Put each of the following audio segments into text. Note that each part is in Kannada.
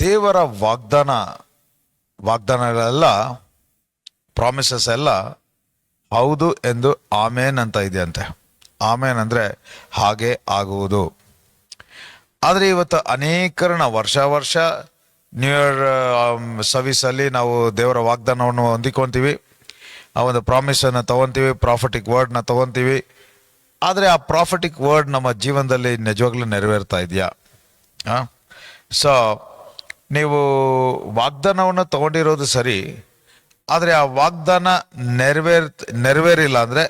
ದೇವರ ವಾಗ್ದಾನಗಳೆಲ್ಲ ಪ್ರಾಮಿಸಸ್ ಎಲ್ಲ ಹೌದು ಎಂದು ಆಮೇನ್ ಅಂತ ಇದೆಯಂತೆ. ಆಮೇನ್ ಅಂದರೆ ಹಾಗೆ ಆಗುವುದು. ಆದರೆ ಇವತ್ತು ಅನೇಕರನ್ನ ವರ್ಷ ನ್ಯೂ ಇಯರ್ ಸರ್ವಿಸಲ್ಲಿ ನಾವು ದೇವರ ವಾಗ್ದಾನವನ್ನು ಹೊಂದಿಕೊಂತೀವಿ, ಆ ಒಂದು ಪ್ರಾಮಿಸನ್ನು ತಗೊತೀವಿ, ಪ್ರಾಫಿಟಿಕ್ ವರ್ಡ್ನ ತಗೊತೀವಿ. ಆದರೆ ಆ ಪ್ರಾಫಿಟಿಕ್ ವರ್ಡ್ ನಮ್ಮ ಜೀವನದಲ್ಲಿ ನಿಜವಾಗ್ಲೂ ನೆರವೇರ್ತಾ ಇದೆಯಾ? ಸೊ ನೀವು ವಾಗ್ದಾನವನ್ನು ತಗೊಂಡಿರೋದು ಸರಿ, ಆದರೆ ಆ ವಾಗ್ದಾನ ನೆರವೇರಿಲ್ಲ ಅಂದರೆ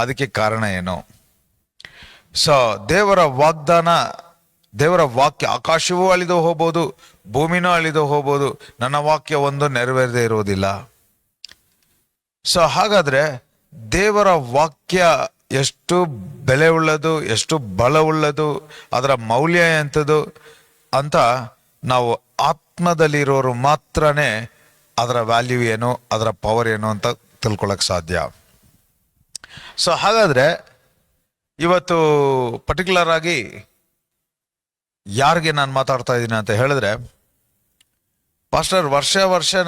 ಅದಕ್ಕೆ ಕಾರಣ ಏನು? ಸೊ ದೇವರ ವಾಕ್ಯ, ಆಕಾಶವೂ ಅಳಿದು ಹೋಗ್ಬೋದು, ಭೂಮಿನೂ ಅಳಿದು ಹೋಗ್ಬೋದು, ನನ್ನ ವಾಕ್ಯ ಒಂದು ನೆರವೇರದೇ ಇರುವುದಿಲ್ಲ. ಸೊ ಹಾಗಾದ್ರೆ ದೇವರ ವಾಕ್ಯ ಎಷ್ಟು ಬೆಲೆ ಉಳ್ಳದು, ಎಷ್ಟು ಬಲವುಳ್ಳದು, ಅದರ ಮೌಲ್ಯ ಎಂಥದ್ದು ಅಂತ ನಾವು ಆತ್ಮದಲ್ಲಿರೋರು ಮಾತ್ರನೇ ಅದರ ವ್ಯಾಲ್ಯೂ ಏನು, ಅದರ ಪವರ್ ಏನು ಅಂತ ತಿಳ್ಕೊಳಕ್ ಸಾಧ್ಯ. ಸೊ ಹಾಗಾದ್ರೆ ಇವತ್ತು ಪರ್ಟಿಕ್ಯುಲರ್ ಆಗಿ ಯಾರಿಗೆ ನಾನು ಮಾತಾಡ್ತಾ ಇದ್ದೀನಿ ಅಂತ ಹೇಳಿದ್ರೆ, ಪಾಸ್ಟರ್ ವರ್ಷ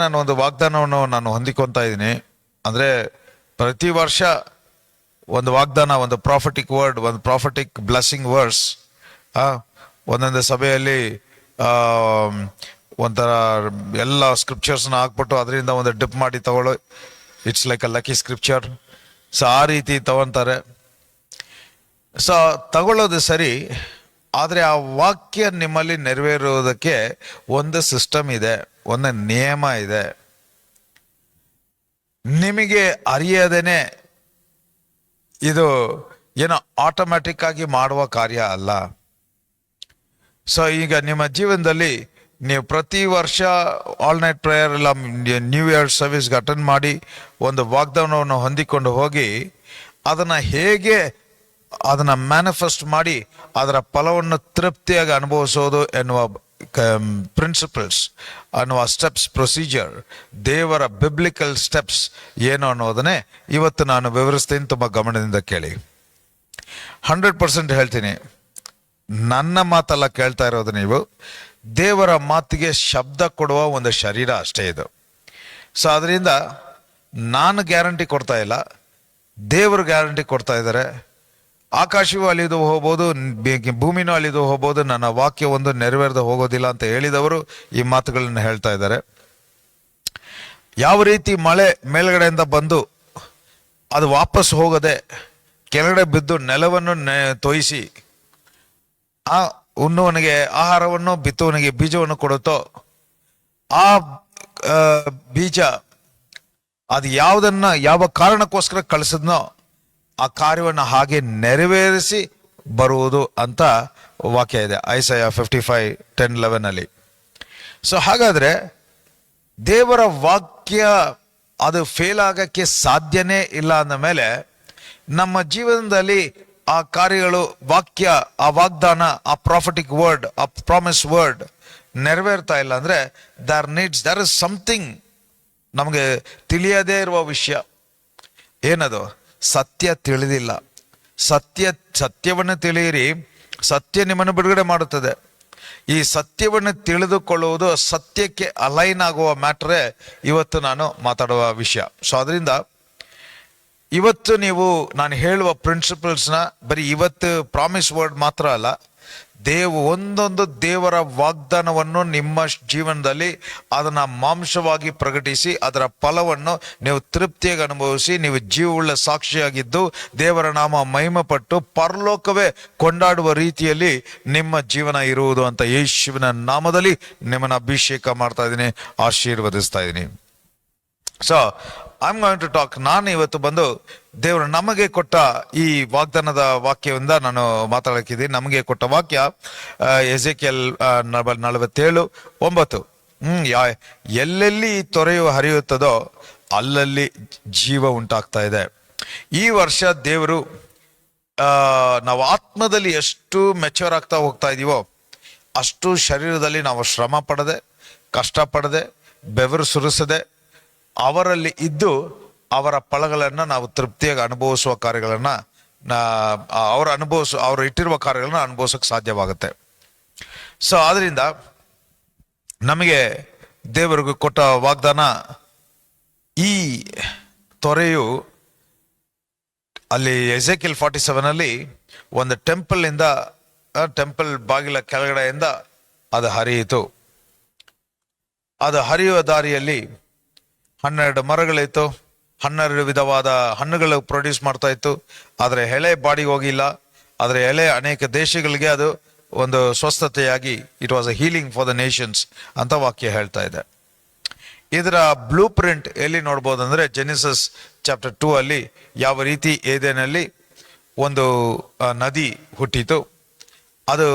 ನಾನು ಒಂದು ವಾಗ್ದಾನವನ್ನು ನಾನು ಹೊಂದಿಕೊತಾ ಇದ್ದೀನಿ. ಅಂದರೆ ಪ್ರತಿ ವರ್ಷ ಒಂದು ವಾಗ್ದಾನ, ಒಂದು ಪ್ರಾಫಿಟಿಕ್ ವರ್ಡ್, ಒಂದು ಪ್ರಾಫಿಟಿಕ್ ಬ್ಲೆಸ್ಸಿಂಗ್ ವರ್ಡ್ಸ್ ಒಂದೊಂದು ಸಭೆಯಲ್ಲಿ ಒಂಥರ ಎಲ್ಲ ಸ್ಕ್ರಿಪ್ಚರ್ಸ್ನ ಹಾಕ್ಬಿಟ್ಟು ಅದರಿಂದ ಒಂದು ಡಿಪ್ ಮಾಡಿ ತಗೊಳ್ಳೋ, it's like a lucky scripture. So ಆ ರೀತಿ ತಗೊತಾರೆ. ಸೊ ತಗೊಳ್ಳೋದು ಸರಿ, ಆದರೆ ಆ ವಾಕ್ಯ ನಿಮ್ಮಲ್ಲಿ ನೆರವೇರುವುದಕ್ಕೆ ಒಂದು ಸಿಸ್ಟಮ್ ಇದೆ, ಒಂದು ನಿಯಮ ಇದೆ. ನಿಮಗೆ ಅರಿಯದೇನೆ ಇದು ಏನೋ ಆಟೋಮ್ಯಾಟಿಕ್ ಆಗಿ ಮಾಡುವ ಕಾರ್ಯ ಅಲ್ಲ. ಸೊ ಈಗ ನಿಮ್ಮ ಜೀವನದಲ್ಲಿ ನೀವು ಪ್ರತಿ ವರ್ಷ ಆಲ್ ನೈಟ್ ಪ್ರೇಯರ್ ಇಲ್ಲ ನ್ಯೂ ಇಯರ್ ಸರ್ವಿಸ್ಗೆ ಅಟೆಂಡ್ ಮಾಡಿ ಒಂದು ವಾಗ್ದಾನವನ್ನು ಹೊಂದಿಕೊಂಡು ಹೋಗಿ ಅದನ್ನು ಮ್ಯಾನಿಫೆಸ್ಟ್ ಮಾಡಿ ಅದರ ಫಲವನ್ನು ತೃಪ್ತಿಯಾಗಿ ಅನುಭವಿಸೋದು ಎನ್ನುವ ಪ್ರಿನ್ಸಿಪಲ್ಸ್, ಅನ್ನುವ ಸ್ಟೆಪ್ಸ್, ಪ್ರೊಸೀಜರ್, ದೇವರ ಬಿಬ್ಲಿಕಲ್ ಸ್ಟೆಪ್ಸ್ ಏನು ಅನ್ನೋದನ್ನೇ ಇವತ್ತು ನಾನು ವಿವರಿಸ್ತೀನಿ. ತುಂಬ ಗಮನದಿಂದ ಕೇಳಿ. 100% ಹೇಳ್ತೀನಿ, ನನ್ನ ಮಾತೆಲ್ಲ ಕೇಳ್ತಾ ಇರೋದು ನೀವು. ದೇವರ ಮಾತಿಗೆ ಶಬ್ದ ಕೊಡುವ ಒಂದು ಶರೀರ ಅಷ್ಟೇ ಇದು. ಸೊ ಅದರಿಂದ ನಾನು ಗ್ಯಾರಂಟಿ ಕೊಡ್ತಾ ಇಲ್ಲ, ದೇವರು ಗ್ಯಾರಂಟಿ ಕೊಡ್ತಾ ಇದ್ದಾರೆ. ಆಕಾಶವೂ ಅಲಿದು ಹೋಗ್ಬೋದು, ಭೂಮಿನೂ ಅಲಿದು ಹೋಗ್ಬೋದು, ನನ್ನ ವಾಕ್ಯ ಒಂದು ನೆರವೇರದೆ ಹೋಗೋದಿಲ್ಲ ಅಂತ ಹೇಳಿದವರು ಈ ಮಾತುಗಳನ್ನ ಹೇಳ್ತಾ ಇದ್ದಾರೆ. ಯಾವ ರೀತಿ ಮಳೆ ಮೇಲ್ಗಡೆಯಿಂದ ಬಂದು ಅದು ವಾಪಸ್ ಹೋಗದೆ ಕೆಳಗಡೆ ಬಿದ್ದು ನೆಲವನ್ನು ತೋಯಿಸಿ ಉಣ್ಣುವನಿಗೆ ಆಹಾರವನ್ನು, ಬಿತ್ತುವನಿಗೆ ಬೀಜವನ್ನು ಕೊಡುತ್ತೋ, ಆ ಬೀಜ ಅದು ಯಾವ ಕಾರಣಕ್ಕೋಸ್ಕರ ಕಳಿಸಿದ್ನೋ ಆ ಕಾರ್ಯವನ್ನು ಹಾಗೆ ನೆರವೇರಿಸಿ ಬರುವುದು ಅಂತ ವಾಕ್ಯ ಇದೆ ಐಸಾಯ 55:10-11 ಸೊ ಹಾಗಾದ್ರೆ ದೇವರ ವಾಕ್ಯ ಅದು ಫೇಲ್ ಆಗಕ್ಕೆ ಸಾಧ್ಯನೇ ಇಲ್ಲ ಅಂದ ಮೇಲೆ ನಮ್ಮ ಜೀವನದಲ್ಲಿ ಆ ಕಾರ್ಯಗಳು, ಆ ವಾಗ್ದಾನ, ಆ ಪ್ರಾಫಿಟಿಕ್ ವರ್ಡ್, ಆ ಪ್ರಾಮಿಸ್ ವರ್ಡ್ ನೆರವೇರ್ತಾ ಇಲ್ಲ ಅಂದ್ರೆ ದರ್ ಇಸ್ ಸಮಥಿಂಗ್ ನಮಗೆ ತಿಳಿಯದೇ ಇರುವ ವಿಷಯ. ಏನದು? ಸತ್ಯ ತಿಳಿದಿಲ್ಲ. ಸತ್ಯವನ್ನು ತಿಳಿಯಿರಿ, ಸತ್ಯ ನಿಮ್ಮನ್ನು ಬಿಡುಗಡೆ ಮಾಡುತ್ತದೆ. ಈ ಸತ್ಯವನ್ನು ತಿಳಿದುಕೊಳ್ಳುವುದು, ಸತ್ಯಕ್ಕೆ ಅಲೈನ್ ಆಗುವ ಮ್ಯಾಟ್ರೇ ಇವತ್ತು ನಾನು ಮಾತಾಡುವ ವಿಷಯ. ಸೊ ಅದರಿಂದ ಇವತ್ತು ನಾನು ಹೇಳುವ ಪ್ರಿನ್ಸಿಪಲ್ಸ್ನ ಬರೀ ಇವತ್ತು ಪ್ರಾಮಿಸ್ ವರ್ಡ್ ಮಾತ್ರ ಅಲ್ಲ, ಒಂದೊಂದು ದೇವರ ವಾಗ್ದಾನವನ್ನು ನಿಮ್ಮ ಜೀವನದಲ್ಲಿ ಅದನ್ನ ಮಾಂಸವಾಗಿ ಪ್ರಕಟಿಸಿ ಅದರ ಫಲವನ್ನು ನೀವು ತೃಪ್ತಿಯಾಗಿ ಅನುಭವಿಸಿ ನೀವು ಜೀವವುಳ್ಳ ಸಾಕ್ಷಿಯಾಗಿದ್ದು ದೇವರ ನಾಮ ಮಹಿಮೆಪಟ್ಟು ಪರಲೋಕವೇ ಕೊಂಡಾಡುವ ರೀತಿಯಲ್ಲಿ ನಿಮ್ಮ ಜೀವನ ಇರುವುದು ಅಂತ ಯೇಸುವಿನ ನಾಮದಲ್ಲಿ ನಿಮ್ಮನ್ನು ಅಭಿಷೇಕ ಮಾಡ್ತಾ ಇದ್ದೀನಿ, ಆಶೀರ್ವದಿಸ್ತಾ ಇದ್ದೀನಿ. So I am going to talk. ನಾನು ಇವತ್ತು ಬಂದು ದೇವರು ನಮಗೆ ಕೊಟ್ಟ ಈ ವಾಗ್ದಾನದ ವಾಕ್ಯದಿಂದ ನಾನು ಮಾತಾಡಕ್ಕಿದ್ದೀನಿ. ನಮಗೆ ಕೊಟ್ಟ ವಾಕ್ಯ ಎಜೆಕಿಯಲ್ 47:9. ಎಲ್ಲೆಲ್ಲಿ ತೊರೆಯು ಹರಿಯುತ್ತದೋ ಅಲ್ಲಲ್ಲಿ ಜೀವ ಉಂಟಾಗ್ತಾ ಇದೆ. ಈ ವರ್ಷ ದೇವರು ನಾವು ಆತ್ಮದಲ್ಲಿ ಎಷ್ಟು ಮೆಚೂರ್ ಆಗ್ತಾ ಹೋಗ್ತಾ ಇದೀವೋ ಅಷ್ಟು ಶರೀರದಲ್ಲಿ ನಾವು ಶ್ರಮ ಪಡದೆ, ಕಷ್ಟಪಡದೆ, ಬೆವರು ಸುರಿಸದೆ ಅವರಲ್ಲಿ ಇದ್ದು ಅವರ ಫಲಗಳನ್ನು ನಾವು ತೃಪ್ತಿಯಾಗಿ ಅನುಭವಿಸುವ ಕಾರ್ಯಗಳನ್ನು ಅವರು ಇಟ್ಟಿರುವ ಕಾರ್ಯಗಳನ್ನ ಅನುಭವಿಸೋಕೆ ಸಾಧ್ಯವಾಗುತ್ತೆ. ಸೊ ಆದ್ರಿಂದ ನಮಗೆ ದೇವರಿಗೆ ಕೊಟ್ಟ ವಾಗ್ದಾನ, ಈ ತೊರೆಯು ಅಲ್ಲಿ ಎಜೆಕಿಯಲ್ 47 ಅಲ್ಲಿ ಒಂದು ಟೆಂಪಲ್ ಬಾಗಿಲ ಕೆಳಗಡೆಯಿಂದ ಅದು ಹರಿಯಿತು. ಅದು ಹರಿಯುವ ದಾರಿಯಲ್ಲಿ 12 ಮರಗಳಿತ್ತು, 12 ವಿಧವಾದ ಹಣ್ಣುಗಳು ಪ್ರೊಡ್ಯೂಸ್ ಮಾಡ್ತಾ ಇತ್ತು. ಆದರೆ ಎಲೆ ಬಾಡಿಗೆ ಹೋಗಿಲ್ಲ. ಆದರೆ ಎಲೆ ಅನೇಕ ದೇಶಗಳಿಗೆ ಅದು ಒಂದು ಸ್ವಸ್ಥತೆಯಾಗಿ it was a healing for the nations ಅಂತ ವಾಕ್ಯ ಹೇಳ್ತಾ ಇದೆ. ಇದರ ಬ್ಲೂ ಪ್ರಿಂಟ್ ಎಲ್ಲಿ ನೋಡ್ಬೋದು ಅಂದರೆ ಜೆನಿಸಸ್ ಚಾಪ್ಟರ್ 2 ಅಲ್ಲಿ ಯಾವ ರೀತಿ ಏದೇನಲ್ಲಿ ಒಂದು ನದಿ ಹುಟ್ಟಿತು, ಅದು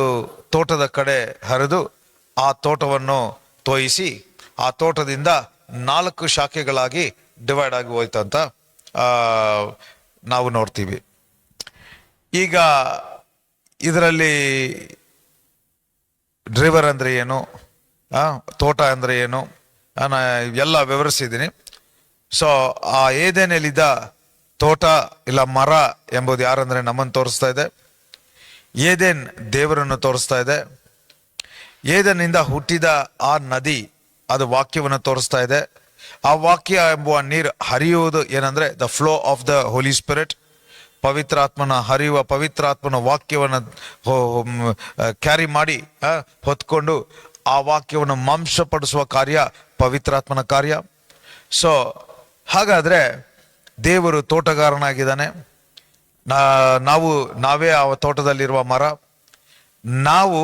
ತೋಟದ ಕಡೆ ಹರಿದು ಆ ತೋಟವನ್ನು ತೋಯಿಸಿ ಆ ತೋಟದಿಂದ 4 ಶಾಖೆಗಳಾಗಿ ಡಿವೈಡ್ ಆಗಿ ಹೋಯ್ತು ಅಂತ ನಾವು ನೋಡ್ತೀವಿ. ಈಗ ಇದರಲ್ಲಿ ರಿವರ್ ಅಂದರೆ ಏನು, ತೋಟ ಅಂದರೆ ಏನು, ನಾನು ಎಲ್ಲ ವಿವರಿಸಿದ್ದೀನಿ. ಸೊ ಆ ಏದೇನಲ್ಲಿದ್ದ ತೋಟ ಇಲ್ಲ ಮರ ಎಂಬುದು ಯಾರಂದ್ರೆ ನಮ್ಮನ್ನು ತೋರಿಸ್ತಾ ಇದೆ. ಏದೇನ್ ದೇವರನ್ನು ತೋರಿಸ್ತಾ ಇದೆ. ಏದನಿಂದ ಹುಟ್ಟಿದ ಆ ನದಿ ಅದು ವಾಕ್ಯವನ್ನು ತೋರಿಸ್ತಾ ಇದೆ. ಆ ವಾಕ್ಯ ಎಂಬುವ ನೀರು ಹರಿಯುವುದು ಏನಂದ್ರೆ the flow of the Holy Spirit, ಪವಿತ್ರಾತ್ಮನ ಹರಿಯುವ ಪವಿತ್ರಾತ್ಮನ ವಾಕ್ಯವನ್ನು ಕ್ಯಾರಿ ಮಾಡಿ ಹೊತ್ಕೊಂಡು ಆ ವಾಕ್ಯವನ್ನು ಮಾಂಸಪಡಿಸುವ ಕಾರ್ಯ ಪವಿತ್ರಾತ್ಮನ ಕಾರ್ಯ. ಸೊ ಹಾಗಾದ್ರೆ ದೇವರು ತೋಟಗಾರನಾಗಿದ್ದಾನೆ. ನಾವೇ ಆ ತೋಟದಲ್ಲಿರುವ ಮರ. ನಾವು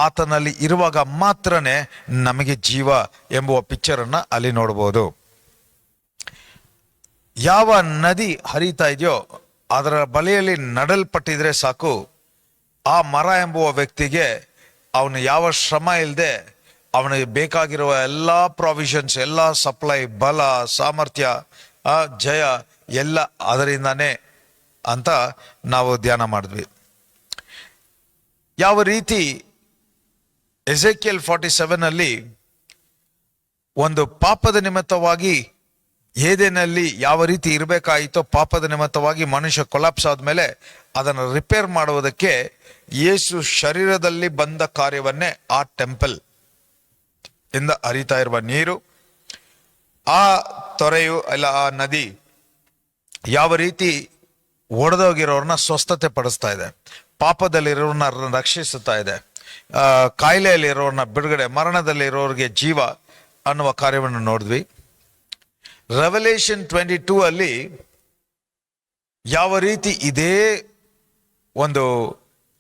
ಆತನಲ್ಲಿ ಇರುವಾಗ ಮಾತ್ರನೇ ನಮಗೆ ಜೀವ ಎಂಬುವ ಪಿಕ್ಚರನ್ನು ಅಲ್ಲಿ ನೋಡ್ಬೋದು. ಯಾವ ನದಿ ಹರಿತಾ ಇದೆಯೋ ಅದರ ಬಳಿಯಲ್ಲಿ ನಡಲ್ಪಟ್ಟಿದ್ರೆ ಸಾಕು, ಆ ಮರ ಎಂಬುವ ವ್ಯಕ್ತಿಗೆ ಅವನು ಯಾವ ಶ್ರಮ ಇಲ್ಲದೆ ಅವನಿಗೆ ಬೇಕಾಗಿರುವ ಎಲ್ಲ ಪ್ರಾವಿಷನ್ಸ್, ಎಲ್ಲ ಸಪ್ಲೈ, ಬಲ, ಸಾಮರ್ಥ್ಯ, ಜಯ ಎಲ್ಲ ಅದರಿಂದಾನೇ ಅಂತ ನಾವು ಧ್ಯಾನ ಮಾಡಿದ್ವಿ. ಯಾವ ರೀತಿ ಎಜೆಕಿಯಲ್ 47 ಅಲ್ಲಿ ಒಂದು ಪಾಪದ ನಿಮಿತ್ತವಾಗಿ ಏದೇನಲ್ಲಿ ಯಾವ ರೀತಿ ಇರಬೇಕಾಯಿತೋ, ಪಾಪದ ನಿಮಿತ್ತವಾಗಿ ಮನುಷ್ಯ ಕೊಲಾಪ್ಸ್ ಆದ್ಮೇಲೆ ಅದನ್ನು ರಿಪೇರ್ ಮಾಡುವುದಕ್ಕೆ ಯೇಸು ಶರೀರದಲ್ಲಿ ಬಂದ ಕಾರ್ಯವನ್ನೇ ಆ ಟೆಂಪಲ್ ಇಂದ ಹರಿತಾ ಇರುವ ನೀರು, ಆ ತೊರೆಯು ಇಲ್ಲ ಆ ನದಿ ಯಾವ ರೀತಿ ಒಡೆದೋಗಿರೋರನ್ನ ಸ್ವಸ್ಥತೆ ಪಡಿಸ್ತಾ ಇದೆ, ಪಾಪದಲ್ಲಿರೋರನ್ನ ರಕ್ಷಿಸುತ್ತಾ ಇದೆ, ಕಾಯಿಲೆಯಲ್ಲಿರೋರನ್ನ ಬಿಡುಗಡೆ, ಮರಣದಲ್ಲಿರೋರಿಗೆ ಜೀವ ಅನ್ನುವ ಕಾರ್ಯವನ್ನು ನೋಡಿದ್ವಿ. ರೆವಲೇಷನ್ 22 ಅಲ್ಲಿ ಯಾವ ರೀತಿ ಇದೇ ಒಂದು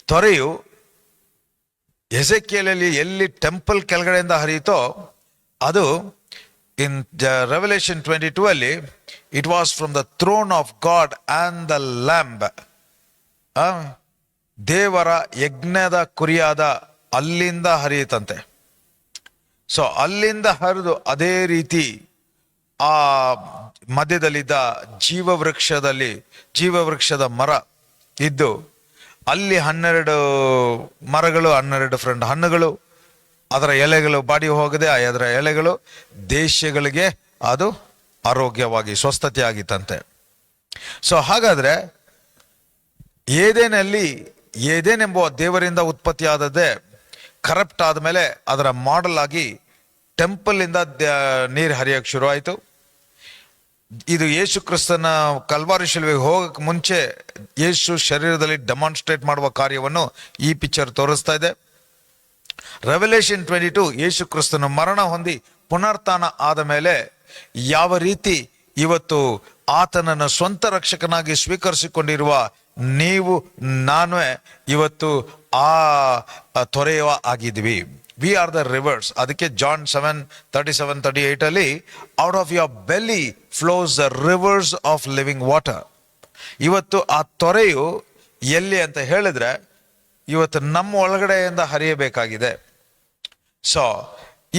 ತೊರೆಯು ಎಜೆಕಿಯಲಲ್ಲಿ ಎಲ್ಲಿ ಟೆಂಪಲ್ ಕೆಳಗಡೆಯಿಂದ ಹರಿಯಿತೋ ಅದು ಇನ್ ರೆವಲೇಷನ್ 22 ಅಲ್ಲಿ it was from the throne of god and the lamb. ದೇವರ ಯಜ್ಞದ ಕುರಿಯಾದ ಅಲ್ಲಿಂದ ಹರಿಯುತ್ತಂತೆ. ಸೊ ಅಲ್ಲಿಂದ ಹರಿದು ಅದೇ ರೀತಿ ಆ ಮಧ್ಯದಲ್ಲಿದ್ದ ಜೀವವೃಕ್ಷದ ಮರ ಇದ್ದು ಅಲ್ಲಿ 12 ಮರಗಳು, 12 ಡಿಫರೆಂಟ್ ಹಣ್ಣುಗಳು, ಅದರ ಎಲೆಗಳು ಬಾಡಿ ಹೋಗದೆ ಅದರ ಎಲೆಗಳು ದೇಶಗಳಿಗೆ ಅದು ಆರೋಗ್ಯವಾಗಿ ಸ್ವಸ್ಥತೆ ಆಗಿತ್ತಂತೆ. ಸೊ ಹಾಗಾದ್ರೆ ಏದೇನೆಂಬುವ ದೇವರಿಂದ ಉತ್ಪತ್ತಿ ಆದದ್ದೇ ಕರಪ್ಟ್ ಆದಮೇಲೆ ಅದರ ಮಾಡೆಲ್ ಆಗಿ ಟೆಂಪಲ್ ಇಂದ ನೀರು ಹರಿಯಕ್ಕೆ ಶುರು ಆಯಿತು. ಇದು ಯೇಸು ಕ್ರಿಸ್ತನ ಕಲ್ವಾರಿ ಶಿಲುವೆಗೆ ಹೋಗಕ್ಕೆ ಮುಂಚೆ ಯೇಸು ಶರೀರದಲ್ಲಿ ಡೆಮಾನ್ಸ್ಟ್ರೇಟ್ ಮಾಡುವ ಕಾರ್ಯವನ್ನು ಈ ಪಿಕ್ಚರ್ ತೋರಿಸ್ತಾ ಇದೆ. ರೆವಲೇಷನ್ 22 ಯೇಸು ಕ್ರಿಸ್ತನ ಮರಣ ಹೊಂದಿ ಪುನರುತ್ಥಾನ ಆದ ಮೇಲೆ ಯಾವ ರೀತಿ ಇವತ್ತು ಆತನನ್ನು ಸ್ವಂತ ರಕ್ಷಕನಾಗಿ ಸ್ವೀಕರಿಸಿಕೊಂಡಿರುವ ನೀವು ನಾನು ಇವತ್ತು ಆ ತೊರೆಯುವ ಆಗಿದ್ವಿ. We are the rivers. ಅದಕ್ಕೆ ಜಾನ್ 7:37-38 ಅಲ್ಲಿ out of your belly flows the rivers of living water. ಇವತ್ತು ಆ ತೊರೆಯು ಎಲ್ಲಿ ಅಂತ ಹೇಳಿದ್ರೆ ಇವತ್ತು ನಮ್ಮ ಒಳಗಡೆಯಿಂದ ಹರಿಯಬೇಕಾಗಿದೆ. ಸೊ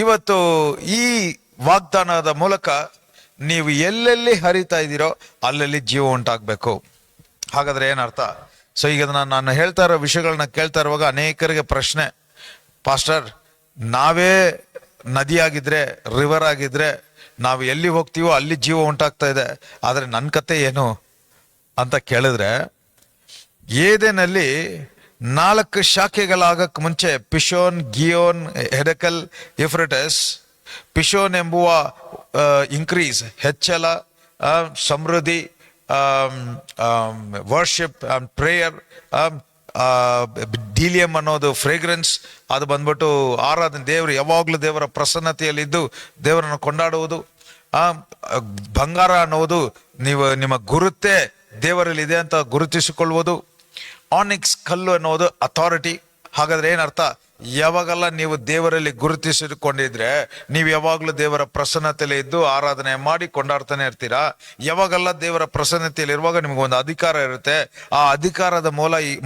ಇವತ್ತು ಈ ವಾಗ್ದಾನದ ಮೂಲಕ ನೀವು ಎಲ್ಲೆಲ್ಲಿ ಹರಿತಾ ಇದ್ದೀರೋ ಅಲ್ಲೆಲ್ಲಿ ಜೀವ ಉಂಟಾಗಬೇಕು. ಹಾಗಾದ್ರೆ ಏನರ್ಥ? ಸೊ ಈಗ ನಾನು ಹೇಳ್ತಾ ಇರೋ ವಿಷಯಗಳನ್ನ ಕೇಳ್ತಾ ಇರುವಾಗ ಅನೇಕರಿಗೆ ಪ್ರಶ್ನೆ, ಪಾಸ್ಟರ್ ನಾವೇ ನದಿಯಾಗಿದ್ರೆ, ರಿವರ್ ಆಗಿದ್ರೆ ನಾವು ಎಲ್ಲಿ ಹೋಗ್ತೀವೋ ಅಲ್ಲಿ ಜೀವ ಉಂಟಾಗ್ತಾ ಇದೆ, ಆದರೆ ನನ್ನ ಕತೆ ಏನು ಅಂತ ಕೇಳಿದ್ರೆ, ಏದೇನಲ್ಲಿ 4 ಶಾಖೆಗಳಾಗಕ್ಕೆ ಮುಂಚೆ ಪಿಶೋನ್, ಗಿಯೋನ್, ಹೆಡಕಲ್, ಯುಫ್ರಟಸ್. ಪಿಶೋನ್ ಎಂಬುವ ಇನ್ಕ್ರೀಸ್, ಹೆಚ್ಚಳ, ಸಮೃದ್ಧಿ, ವರ್ಷಿಪ್, ಪ್ರೇಯರ್. ಡೀಲಿಯಂ ಅನ್ನೋದು ಫ್ರೇಗ್ರೆನ್ಸ್, ಅದು ಬಂದ್ಬಿಟ್ಟು ಆರಾಧನೆ, ದೇವರು ಯಾವಾಗಲೂ ದೇವರ ಪ್ರಸನ್ನತೆಯಲ್ಲಿದ್ದು ದೇವರನ್ನು ಕೊಂಡಾಡುವುದು. ಬಂಗಾರ ಅನ್ನೋದು ನಿಮ್ಮ ಗುರುತೇ ದೇವರಲ್ಲಿದೆ ಅಂತ ಗುರುತಿಸಿಕೊಳ್ಳುವುದು. ಆನಿಕ್ಸ್ ಕಲ್ಲು ಅನ್ನೋದು ಅಥಾರಿಟಿ. ಹಾಗಾದ್ರೆ ಏನರ್ಥ? ಯಾವಾಗೆಲ್ಲ ನೀವು ದೇವರಲ್ಲಿ ಗುರುತಿಸಿಕೊಂಡಿದ್ರೆ ನೀವು ಯಾವಾಗಲೂ ದೇವರ ಪ್ರಸನ್ನತೆಯಲ್ಲಿ ಇದ್ದು ಆರಾಧನೆ ಮಾಡಿ ಕೊಂಡಾಡ್ತಾನೆ ಇರ್ತೀರಾ. ಯಾವಾಗೆಲ್ಲ ದೇವರ ಪ್ರಸನ್ನತೆಯಲ್ಲಿ ಇರುವಾಗ ನಿಮ್ಗೊಂದು ಅಧಿಕಾರ ಇರುತ್ತೆ. ಆ ಅಧಿಕಾರದ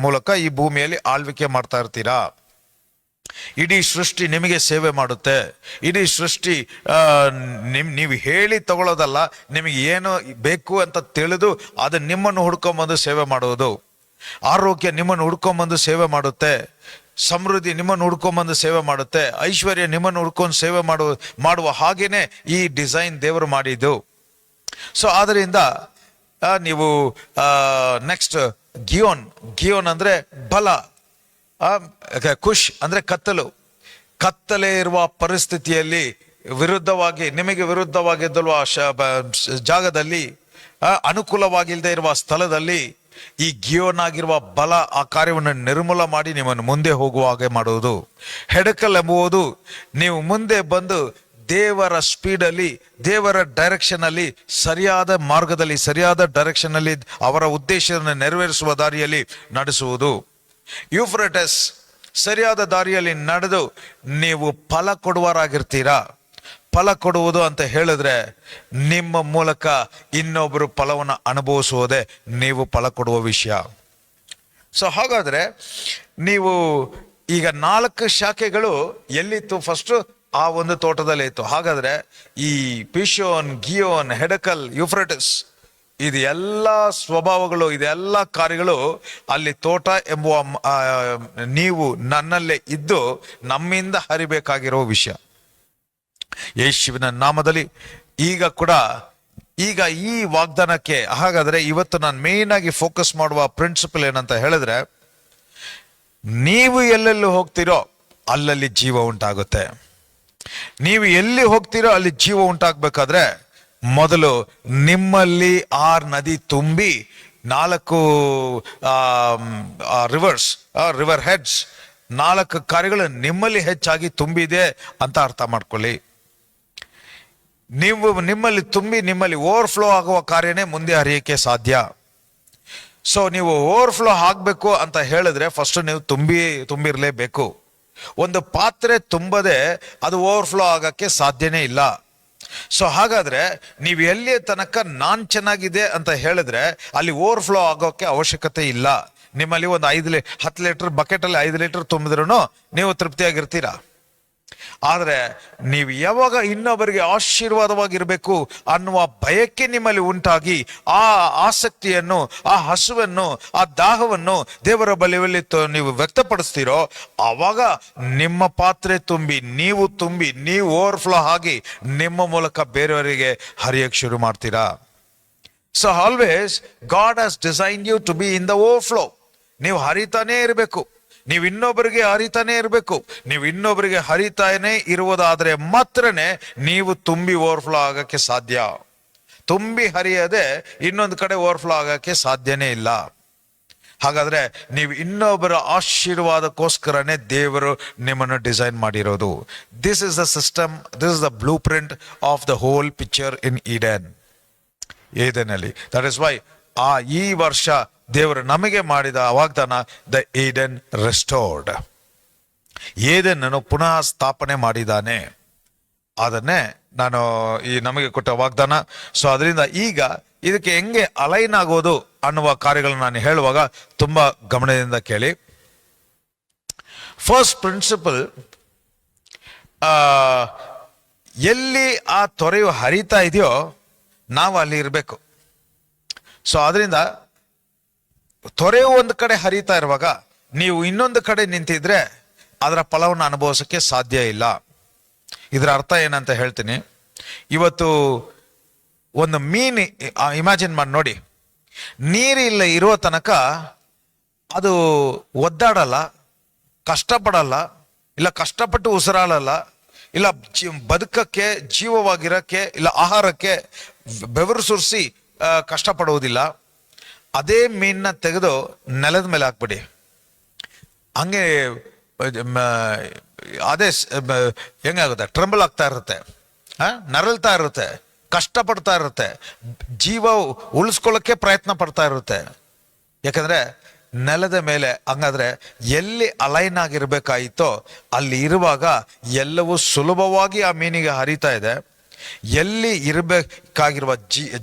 ಮೂಲಕ ಈ ಭೂಮಿಯಲ್ಲಿ ಆಳ್ವಿಕೆ ಮಾಡ್ತಾ ಇರ್ತೀರಾ. ಇಡೀ ಸೃಷ್ಟಿ ನಿಮಗೆ ಸೇವೆ ಮಾಡುತ್ತೆ. ಇಡೀ ಸೃಷ್ಟಿ ನೀವು ಹೇಳಿ ತಗೊಳ್ಳೋದಲ್ಲ, ನಿಮಗೆ ಏನು ಬೇಕು ಅಂತ ತಿಳಿದು ಅದು ನಿಮ್ಮನ್ನು ಹುಡ್ಕೊಂಬಂದು ಸೇವೆ ಮಾಡುವುದು. ಆರೋಗ್ಯ ನಿಮ್ಮನ್ನು ಹುಡ್ಕೊಂಬಂದು ಸೇವೆ ಮಾಡುತ್ತೆ. ಸಮೃದ್ಧಿ ನಿಮ್ಮನ್ನು ಹುಡ್ಕೊಂಬಂದು ಸೇವೆ ಮಾಡುತ್ತೆ. ಐಶ್ವರ್ಯ ನಿಮ್ಮನ್ನು ಹುಡ್ಕೊಂಡು ಸೇವೆ ಮಾಡುವ ಹಾಗೇನೆ ಈ ಡಿಸೈನ್ ದೇವರು ಮಾಡಿದ್ದು. ಸೊ ಆದ್ದರಿಂದ ನೀವು ನೆಕ್ಸ್ಟ್ ಗಿಯೋನ್ ಅಂದ್ರೆ ಬಲ, ಕುಶ್ ಅಂದ್ರೆ ಕತ್ತಲೆ ಇರುವ ಪರಿಸ್ಥಿತಿಯಲ್ಲಿ ನಿಮಗೆ ವಿರುದ್ಧವಾಗಿದ್ದಲ್ವ ಜಾಗದಲ್ಲಿ, ಅನುಕೂಲವಾಗಿಲ್ಲದೆ ಇರುವ ಸ್ಥಳದಲ್ಲಿ ಈ ಗಿಯೋನ್ ಆಗಿರುವ ಬಲ ಆ ಕಾರ್ಯವನ್ನು ನಿರ್ಮೂಲ ಮಾಡಿ ನಿಮ್ಮನ್ನು ಮುಂದೆ ಹೋಗುವ ಹಾಗೆ ಮಾಡುವುದು. ಹೆಡಕಲ್ ಎಂಬುವುದು ನೀವು ಮುಂದೆ ಬಂದು ದೇವರ ಸ್ಪೀಡಲ್ಲಿ, ದೇವರ ಡೈರೆಕ್ಷನ್ ಅಲ್ಲಿ, ಸರಿಯಾದ ಮಾರ್ಗದಲ್ಲಿ, ಸರಿಯಾದ ಡೈರೆಕ್ಷನ್ ಅಲ್ಲಿ ಅವರ ಉದ್ದೇಶವನ್ನು ನೆರವೇರಿಸುವ ದಾರಿಯಲ್ಲಿ ನಡೆಸುವುದು. ಯೂಫ್ರಟಸ್ ಸರಿಯಾದ ದಾರಿಯಲ್ಲಿ ನಡೆದು ನೀವು ಫಲ ಕೊಡುವರಾಗಿರ್ತೀರಾ. ಫಲ ಕೊಡುವುದು ಅಂತ ಹೇಳಿದ್ರೆ ನಿಮ್ಮ ಮೂಲಕ ಇನ್ನೊಬ್ಬರು ಫಲವನ್ನು ಅನುಭವಿಸುವುದೇ ನೀವು ಫಲ ಕೊಡುವ ವಿಷಯ. ಸೊ ಹಾಗಾದ್ರೆ ನೀವು ಈಗ 4 ಶಾಖೆಗಳು ಎಲ್ಲಿತ್ತು? ಫಸ್ಟ್ ಆ ಒಂದು ತೋಟದಲ್ಲಿ ಇತ್ತು. ಹಾಗಾದ್ರೆ ಈ ಪಿಶೋನ್, ಗಿಯೋನ್, ಹೆಡಕಲ್, ಯೂಫ್ರಟಿಸ್ ಇದು ಎಲ್ಲ ಸ್ವಭಾವಗಳು, ಇದೆಲ್ಲ ಕಾರ್ಯಗಳು ಅಲ್ಲಿ ತೋಟ ಎಂಬುವ ನೀವು ನನ್ನಲ್ಲೇ ಇದ್ದು ನಮ್ಮಿಂದ ಹರಿಬೇಕಾಗಿರೋ ವಿಷಯ. ಯೇಸುವಿನ ನಾಮದಲ್ಲಿ ಈಗ ಈ ವಾಗ್ದಾನಕ್ಕೆ ಹಾಗಾದ್ರೆ ಇವತ್ತು ನಾನು ಮೇನ್ ಆಗಿ ಫೋಕಸ್ ಮಾಡುವ ಪ್ರಿನ್ಸಿಪಲ್ ಏನಂತ ಹೇಳಿದ್ರೆ, ನೀವು ಎಲ್ಲೆಲ್ಲಿ ಹೋಗ್ತೀರೋ ಅಲ್ಲಲ್ಲಿ ಜೀವ ಉಂಟಾಗುತ್ತೆ. ನೀವು ಎಲ್ಲಿ ಹೋಗ್ತೀರೋ ಅಲ್ಲಿ ಜೀವ ಉಂಟಾಗಬೇಕಾದ್ರೆ ಮೊದಲು ನಿಮ್ಮಲ್ಲಿ 6 ನದಿ ತುಂಬಿ 4 ರಿವರ್ ಹೆಡ್ಸ್, 4 ಕಾರ್ಯಗಳು ನಿಮ್ಮಲ್ಲಿ ಹೆಚ್ಚಾಗಿ ತುಂಬಿದೆ ಅಂತ ಅರ್ಥ ಮಾಡ್ಕೊಳ್ಳಿ. ನಿಮ್ಮಲ್ಲಿ ತುಂಬಿ ನಿಮ್ಮಲ್ಲಿ ಓವರ್ಫ್ಲೋ ಆಗುವ ಕಾರ್ಯನೇ ಮುಂದೆ ಹರಿಯಕ್ಕೆ ಸಾಧ್ಯ. ಸೊ ನೀವು ಓವರ್ಫ್ಲೋ ಆಗಬೇಕು ಅಂತ ಹೇಳಿದ್ರೆ ಫಸ್ಟ್ ನೀವು ತುಂಬಿರಲೇಬೇಕು. ಒಂದು ಪಾತ್ರೆ ತುಂಬದೆ ಅದು ಓವರ್ಫ್ಲೋ ಆಗಕ್ಕೆ ಸಾಧ್ಯನೇ ಇಲ್ಲ. ಸೊ ಹಾಗಾದ್ರೆ ನೀವು ಎಲ್ಲಿಯ ತನಕ ನಾನ್ ಚೆನ್ನಾಗಿದೆ ಅಂತ ಹೇಳಿದ್ರೆ ಅಲ್ಲಿ ಓವರ್ಫ್ಲೋ ಆಗೋಕೆ ಅವಶ್ಯಕತೆ ಇಲ್ಲ. ನಿಮ್ಮಲ್ಲಿ ಒಂದು 10 ಲೀಟರ್ ಬಕೆಟ್ ಅಲ್ಲಿ 5 ಲೀಟರ್ ತುಂಬಿದ್ರೂ ನೀವು ತೃಪ್ತಿಯಾಗಿರ್ತೀರಾ. ಆದ್ರೆ ನೀವು ಯಾವಾಗ ಇನ್ನೊಬ್ಬರಿಗೆ ಆಶೀರ್ವಾದವಾಗಿರ್ಬೇಕು ಅನ್ನುವ ಬಯಕೆ ನಿಮ್ಮಲ್ಲಿ ಉಂಟಾಗಿ ಆ ಆಸಕ್ತಿಯನ್ನು, ಆ ಹಸುವನ್ನು, ಆ ದಾಹವನ್ನು ದೇವರ ಬಳಿಯಲ್ಲಿ ನೀವು ವ್ಯಕ್ತಪಡಿಸ್ತೀರೋ ಆವಾಗ ನಿಮ್ಮ ಪಾತ್ರೆ ತುಂಬಿ ನೀವು ಓವರ್ಫ್ಲೋ ಆಗಿ ನಿಮ್ಮ ಮೂಲಕ ಬೇರೆಯವರಿಗೆ ಹರಿಯಕ್ಕೆ ಶುರು ಮಾಡ್ತೀರಾ. So always God has design you to be in the overflow. ನೀವು ಹರಿತಾನೇ ಇರಬೇಕು, ನೀವು ಇನ್ನೊಬ್ಬರಿಗೆ ಹರಿತಾನೆ ಇರಬೇಕು. ನೀವು ಇನ್ನೊಬ್ಬರಿಗೆ ಹರಿತಾನೆ ಇರುವುದಾದ್ರೆ ಮಾತ್ರನೇ ನೀವು ತುಂಬಿ ಓವರ್ಫ್ಲೋ ಆಗಕ್ಕೆ ಸಾಧ್ಯ. ತುಂಬಿ ಹರಿಯದೆ ಇನ್ನೊಂದು ಕಡೆ ಓವರ್ಫ್ಲೋ ಆಗಕ್ಕೆ ಸಾಧ್ಯನೇ ಇಲ್ಲ. ಹಾಗಾದ್ರೆ ನೀವು ಇನ್ನೊಬ್ಬರ ಆಶೀರ್ವಾದಕ್ಕೋಸ್ಕರನೇ ದೇವರು ನಿಮ್ಮನ್ನು ಡಿಸೈನ್ ಮಾಡಿರೋದು. This is the system, this is the blueprint of the whole picture in ಏದೆನಲ್ಲಿ. ದಟ್ ಇಸ್ ವೈ ಈ ವರ್ಷ ದೇವರು ನಮಗೆ ಮಾಡಿದ ವಾಗ್ದಾನ ದ ಏಡನ್ ರೆಸ್ಟೋರ್ಡ್. ಏದೆನ್ನನ್ನು ಪುನಃ ಸ್ಥಾಪನೆ ಮಾಡಿದ್ದಾನೆ. ಅದನ್ನೇ ನಾನು ನಮಗೆ ಕೊಟ್ಟ ವಾಗ್ದಾನ. ಸೊ ಅದರಿಂದ ಈಗ ಇದಕ್ಕೆ ಹೆಂಗೆ ಅಲೈನ್ ಆಗೋದು ಅನ್ನುವ ಕಾರ್ಯಗಳನ್ನು ನಾನು ಹೇಳುವಾಗ ತುಂಬಾ ಗಮನದಿಂದ ಕೇಳಿ. ಫಸ್ಟ್ ಪ್ರಿನ್ಸಿಪಲ್, ಎಲ್ಲಿ ಆ ತೊರೆಯು ಹರಿತಾ ಇದೆಯೋ ನಾವು ಅಲ್ಲಿ ಇರಬೇಕು. ಸೊ ಅದರಿಂದ ತೊರೆಯು ಒಂದು ಕಡೆ ಹರಿತಾ ಇರುವಾಗ ನೀವು ಇನ್ನೊಂದು ಕಡೆ ನಿಂತಿದ್ರೆ ಅದರ ಫಲವನ್ನು ಅನುಭವಿಸೋಕ್ಕೆ ಸಾಧ್ಯ ಇಲ್ಲ. ಇದರ ಅರ್ಥ ಏನಂತ ಹೇಳ್ತೀನಿ. ಇವತ್ತು ಒಂದು ಮೀನು ಇಮ್ಯಾಜಿನ್ ಮಾಡಿ ನೋಡಿ, ನೀರಿಲ್ಲ ಇರೋ ತನಕ ಅದು ಒದ್ದಾಡಲ್ಲ, ಕಷ್ಟಪಡಲ್ಲ, ಇಲ್ಲ ಕಷ್ಟಪಟ್ಟು ಉಸಿರಾಡಲ್ಲ, ಇಲ್ಲ ಬದುಕಕ್ಕೆ, ಜೀವವಾಗಿರಕ್ಕೆ, ಇಲ್ಲ ಆಹಾರಕ್ಕೆ ಬೆವರು ಸುರಿಸಿ ಕಷ್ಟಪಡುವುದಿಲ್ಲ. ಅದೇ ಮೀನನ್ನ ತೆಗೆದು ನೆಲದ ಮೇಲೆ ಹಾಕ್ಬಿಡಿ, ಹಂಗೆ ಅದೇ ಹೆಂಗಾಗುತ್ತೆ, ಟ್ರಂಬಲ್ ಆಗ್ತಾ ಇರುತ್ತೆ, ನರಳ್ತಾ ಇರುತ್ತೆ, ಕಷ್ಟಪಡ್ತಾ ಇರುತ್ತೆ, ಜೀವ ಉಳಿಸ್ಕೊಳ್ಳೋಕ್ಕೆ ಪ್ರಯತ್ನ ಪಡ್ತಾ ಇರುತ್ತೆ. ಯಾಕಂದ್ರೆ ನೆಲದ ಮೇಲೆ. ಹಂಗಾದ್ರೆ ಎಲ್ಲಿ ಅಲೈನ್ ಆಗಿರ್ಬೇಕಾಯಿತೋ ಅಲ್ಲಿ ಇರುವಾಗ ಎಲ್ಲವೂ ಸುಲಭವಾಗಿ ಆ ಮೀನಿಗೆ ಹರಿತಾ ಇದೆ. ಎಲ್ಲಿ ಇರಬೇಕಾಗಿರುವ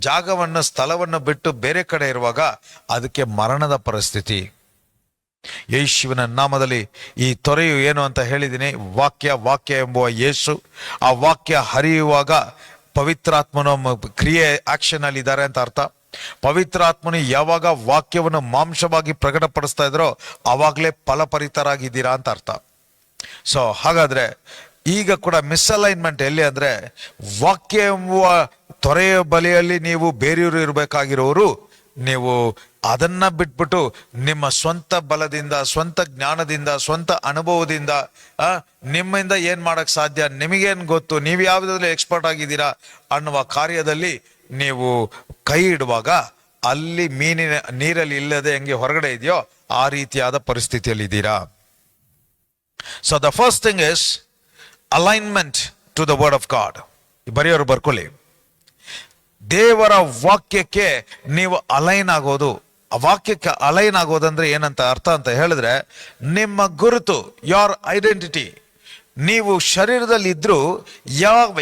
ಜಾಗವನ್ನು, ಸ್ಥಳವನ್ನು ಬಿಟ್ಟು ಬೇರೆ ಕಡೆ ಇರುವಾಗ ಅದಕ್ಕೆ ಮರಣದ ಪರಿಸ್ಥಿತಿ. ಯೇಸುವಿನ ನಾಮದಲ್ಲಿ ಈ ತೊರೆಯು ಏನು ಅಂತ ಹೇಳಿದ್ದೀನಿ, ವಾಕ್ಯ ಎಂಬುವ ಯೇಸು. ಆ ವಾಕ್ಯ ಹರಿಯುವಾಗ ಪವಿತ್ರಾತ್ಮನ ಕ್ರಿಯೆ, ಆಕ್ಷನ್ ಅಲ್ಲಿ ಇದ್ದಾರೆ ಅಂತ ಅರ್ಥ. ಪವಿತ್ರಾತ್ಮನು ಯಾವಾಗ ವಾಕ್ಯವನ್ನು ಮಾಂಸವಾಗಿ ಪ್ರಕಟಪಡಿಸ್ತಾ ಇದ್ರೋ ಆವಾಗಲೇ ಫಲಪರಿತರಾಗಿದ್ದೀರಾ ಅಂತ ಅರ್ಥ. ಸೊ ಹಾಗಾದ್ರೆ ಈಗ ಕೂಡ ಮಿಸ್ಅಲೈನ್ಮೆಂಟ್ ಎಲ್ಲಿ ಅಂದ್ರೆ, ವಾಕ್ಯ ಎಂಬುವ ತೊರೆಯ ಬಲಿಯಲ್ಲಿ ನೀವು ಬೇರೆಯವರು ಇರಬೇಕಾಗಿರೋರು, ನೀವು ಅದನ್ನ ಬಿಟ್ಬಿಟ್ಟು ನಿಮ್ಮ ಸ್ವಂತ ಬಲದಿಂದ, ಸ್ವಂತ ಜ್ಞಾನದಿಂದ, ಸ್ವಂತ ಅನುಭವದಿಂದ ನಿಮ್ಮಿಂದ ಏನ್ ಮಾಡಕ್ ಸಾಧ್ಯ, ನಿಮಗೇನ್ ಗೊತ್ತು, ನೀವು ಯಾವುದ್ರಲ್ಲಿ ಎಕ್ಸ್ಪರ್ಟ್ ಆಗಿದ್ದೀರಾ ಅನ್ನುವ ಕಾರ್ಯದಲ್ಲಿ ನೀವು ಕೈ ಇಡುವಾಗ ಅಲ್ಲಿ ಮೀನಿನ ನೀರಲ್ಲಿ ಇಲ್ಲದೆ ಹೆಂಗೆ ಹೊರಗಡೆ ಇದೆಯೋ ಆ ರೀತಿಯಾದ ಪರಿಸ್ಥಿತಿಯಲ್ಲಿ ಇದ್ದೀರಾ. So the first thing is alignment to the word of God. ಬರೆಯೋರು ಬರ್ಕೊಳ್ಳಿ, ದೇವರ ವಾಕ್ಯಕ್ಕೆ ನೀವು ಅಲೈನ್ ಆಗೋದು. ಆ ವಾಕ್ಯಕ್ಕೆ ಅಲೈನ್ ಆಗೋದಂದ್ರೆ ಏನಂತ ಅರ್ಥ ಅಂತ ಹೇಳಿದ್ರೆ, ನಿಮ್ಮ ಗುರುತು, ಯೋರ್ ಐಡೆಂಟಿಟಿ. ನೀವು ಶರೀರದಲ್ಲಿ ಇದ್ರೂ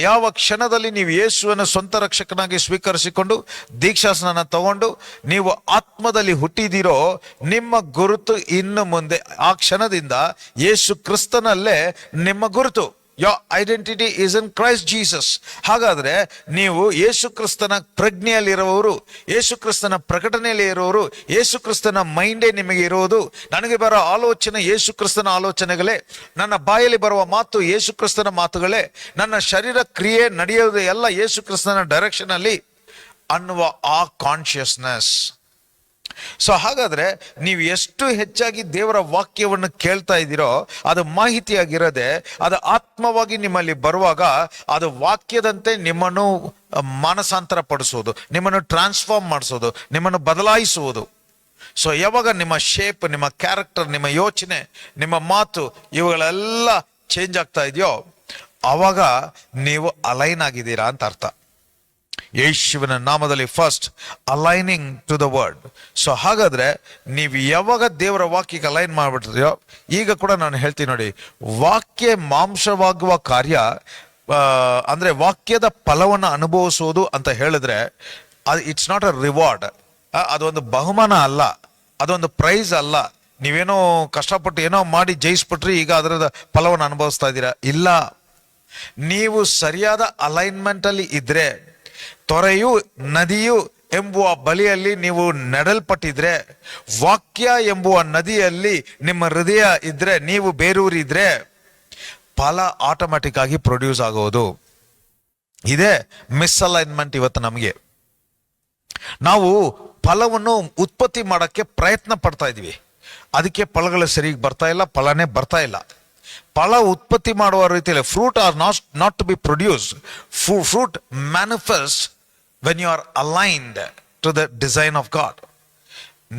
ಯಾವ ಕ್ಷಣದಲ್ಲಿ ನೀವು ಯೇಸುವನ್ನು ಸ್ವಂತ ರಕ್ಷಕನಾಗಿ ಸ್ವೀಕರಿಸಿಕೊಂಡು ದೀಕ್ಷಾಸ್ನಾನ ತಗೊಂಡು ನೀವು ಆತ್ಮದಲ್ಲಿ ಹುಟ್ಟಿದಿರೋ, ನಿಮ್ಮ ಗುರುತು ಇನ್ನು ಮುಂದೆ ಆ ಕ್ಷಣದಿಂದ ಯೇಸು ಕ್ರಿಸ್ತನಲ್ಲೇ ನಿಮ್ಮ ಗುರುತು. Your identity is in Christ Jesus. ಹಾಗಾದ್ರೆ ನೀವು ಯೇಸು ಕ್ರಿಸ್ತನ ಪ್ರಜ್ಞೆಯಲ್ಲಿರುವವರು, ಯೇಸು ಕ್ರಿಸ್ತನ ಪ್ರಕಟಣೆಯಲ್ಲಿ ಇರುವವರು, ಯೇಸು ಕ್ರಿಸ್ತನ ಮೈಂಡೇ ನಿಮಗೆ ಇರುವುದು. ನನಗೆ ಬರೋ ಆಲೋಚನೆ ಯೇಸು ಕ್ರಿಸ್ತನ ಆಲೋಚನೆಗಳೇ, ನನ್ನ ಬಾಯಲ್ಲಿ ಬರುವ ಮಾತು ಯೇಸು ಕ್ರಿಸ್ತನ ಮಾತುಗಳೇ, ನನ್ನ ಶರೀರ ಕ್ರಿಯೆ ನಡೆಯೋದು ಎಲ್ಲ ಯೇಸು ಕ್ರಿಸ್ತನ ಡೈರೆಕ್ಷನ್ ಅಲ್ಲಿ ಅನ್ನುವ ಆ ಕಾನ್ಶಿಯಸ್ನೆಸ್. ಸೊ ಹಾಗಾದ್ರೆ ನೀವು ಎಷ್ಟು ಹೆಚ್ಚಾಗಿ ದೇವರ ವಾಕ್ಯವನ್ನು ಕೇಳ್ತಾ ಇದ್ದೀರೋ ಅದು ಮಾಹಿತಿಯಾಗಿರದೆ ಅದು ಆತ್ಮವಾಗಿ ನಿಮ್ಮಲ್ಲಿ ಬರುವಾಗ ಅದು ವಾಕ್ಯದಂತೆ ನಿಮ್ಮನ್ನು ಮಾನಸಾಂತರ ಪಡಿಸೋದು, ನಿಮ್ಮನ್ನು ಟ್ರಾನ್ಸ್ಫಾರ್ಮ್ ಮಾಡಿಸೋದು, ನಿಮ್ಮನ್ನು ಬದಲಾಯಿಸುವುದು. ಸೊ ಯಾವಾಗ ನಿಮ್ಮ ಶೇಪ್, ನಿಮ್ಮ ಕ್ಯಾರೆಕ್ಟರ್, ನಿಮ್ಮ ಯೋಚನೆ, ನಿಮ್ಮ ಮಾತು ಇವುಗಳೆಲ್ಲ ಚೇಂಜ್ ಆಗ್ತಾ ಇದೆಯೋ ಆವಾಗ ನೀವು ಅಲೈನ್ ಆಗಿದ್ದೀರಾ ಅಂತ ಅರ್ಥ. ಯೇಸುವಿನ ನಾಮದಲ್ಲಿ first aligning to the word. So ಹಾಗಾದ್ರೆ ನೀವು ಯಾವಾಗ ದೇವರ ವಾಕ್ಯಕ್ಕೆ ಅಲೈನ್ ಮಾಡ್ಬಿಟ್ಟಿದ್ಯೋ, ಈಗ ಕೂಡ ನಾನು ಹೇಳ್ತೀನಿ ನೋಡಿ, ವಾಕ್ಯ ಮಾಂಸವಾಗುವ ಕಾರ್ಯ ಅಂದ್ರೆ ವಾಕ್ಯದ ಫಲವನ್ನು ಅನುಭವಿಸುವುದು ಅಂತ ಹೇಳಿದ್ರೆ ಅದು ಇಟ್ಸ್ ನಾಟ್ ಅ ರಿವಾರ್ಡ್. ಅದೊಂದು ಬಹುಮಾನ ಅಲ್ಲ, ಅದೊಂದು ಪ್ರೈಸ್ ಅಲ್ಲ. ನೀವೇನೋ ಕಷ್ಟಪಟ್ಟು ಏನೋ ಮಾಡಿ ಜಯಿಸ್ಬಿಟ್ರಿ ಈಗ ಅದರ ಫಲವನ್ನು ಅನುಭವಿಸ್ತಾ ಇದ್ದೀರಾ, ಇಲ್ಲ. ನೀವು ಸರಿಯಾದ ಅಲೈನ್ಮೆಂಟ್ ಅಲ್ಲಿ ಇದ್ರೆ, ತೊರೆಯು ನದಿಯು ಎಂಬುವ ಬಲಿಯಲ್ಲಿ ನೀವು ನೆಡಲ್ಪಟ್ಟಿದ್ರೆ, ವಾಕ್ಯ ಎಂಬುವ ನದಿಯಲ್ಲಿ ನಿಮ್ಮ ಹೃದಯ ಇದ್ರೆ, ನೀವು ಬೇರೂರಿದ್ರೆ ಫಲ ಆಟೋಮ್ಯಾಟಿಕ್ ಆಗಿ ಪ್ರೊಡ್ಯೂಸ್ ಆಗೋದು. ಇದೇ ಮಿಸ್ಅಲೈನ್ಮೆಂಟ್ ಇವತ್ತು ನಮಗೆ. ನಾವು ಫಲವನ್ನು ಉತ್ಪತ್ತಿ ಮಾಡಕ್ಕೆ ಪ್ರಯತ್ನ ಪಡ್ತಾ ಇದೀವಿ, ಅದಕ್ಕೆ ಫಲಗಳು ಸರಿಯಾಗಿ ಬರ್ತಾ ಇಲ್ಲ, ಫಲನೇ ಬರ್ತಾ ಇಲ್ಲ. ಫಲ ಉತ್ಪತ್ತಿ ಮಾಡುವ ರೀತಿಯಲ್ಲಿ fruit are not to be produce. Fruit manifest when you are aligned to the design of God.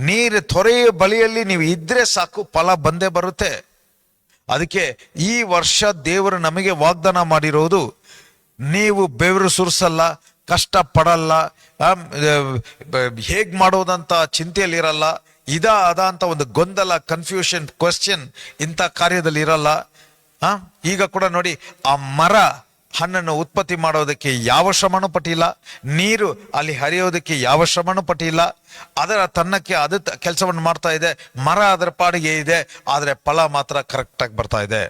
ನೀರು ತೊರೆಯ ಬಳಿಯಲ್ಲಿ ನೀವು ಇದ್ರೆ ಸಾಕು, ಫಲ ಬಂದೇ ಬರುತ್ತೆ. ಅದಕ್ಕೆ ಈ ವರ್ಷ ದೇವರು ನಮಗೆ ವಾಗ್ದಾನ ಮಾಡಿರೋದು, ನೀವು ಬೆವರು ಸುರಿಸಲ್ಲ, ಕಷ್ಟ ಪಡಲ್ಲ, ಹೇಗ್ ಮಾಡೋದಂತ ಚಿಂತೆಯಲ್ಲಿರಲ್ಲ, ಅದ ಅಂತ ಒಂದು ಗೊಂದಲ, ಕನ್ಫ್ಯೂಷನ್, ಕ್ವಶನ್ ಇಂಥ ಕಾರ್ಯದಲ್ಲಿ ಇರಲ್ಲ. ಈಗ ಕೂಡ ನೋಡಿ, ಆ ಮರ ಹಣ್ಣನ್ನು ಉತ್ಪತ್ತಿ ಮಾಡೋದಕ್ಕೆ ಯಾವ ಶ್ರಮನೂ ಪಟ್ಟಿಲ್ಲ, ನೀರು ಅಲ್ಲಿ ಹರಿಯೋದಕ್ಕೆ ಯಾವ ಶ್ರಮನೂ ಪಟ್ಟಿಲ್ಲ. ಅದರ ತನ್ನಕ್ಕೆ ಅದು ಕೆಲಸವನ್ನು ಮಾಡ್ತಾ ಇದೆ, ಮರ ಅದರ ಪಾಡಿಗೆ ಇದೆ, ಆದರೆ ಫಲ ಮಾತ್ರ ಕರೆಕ್ಟ್ ಆಗಿ ಬರ್ತಾ ಇದೆ.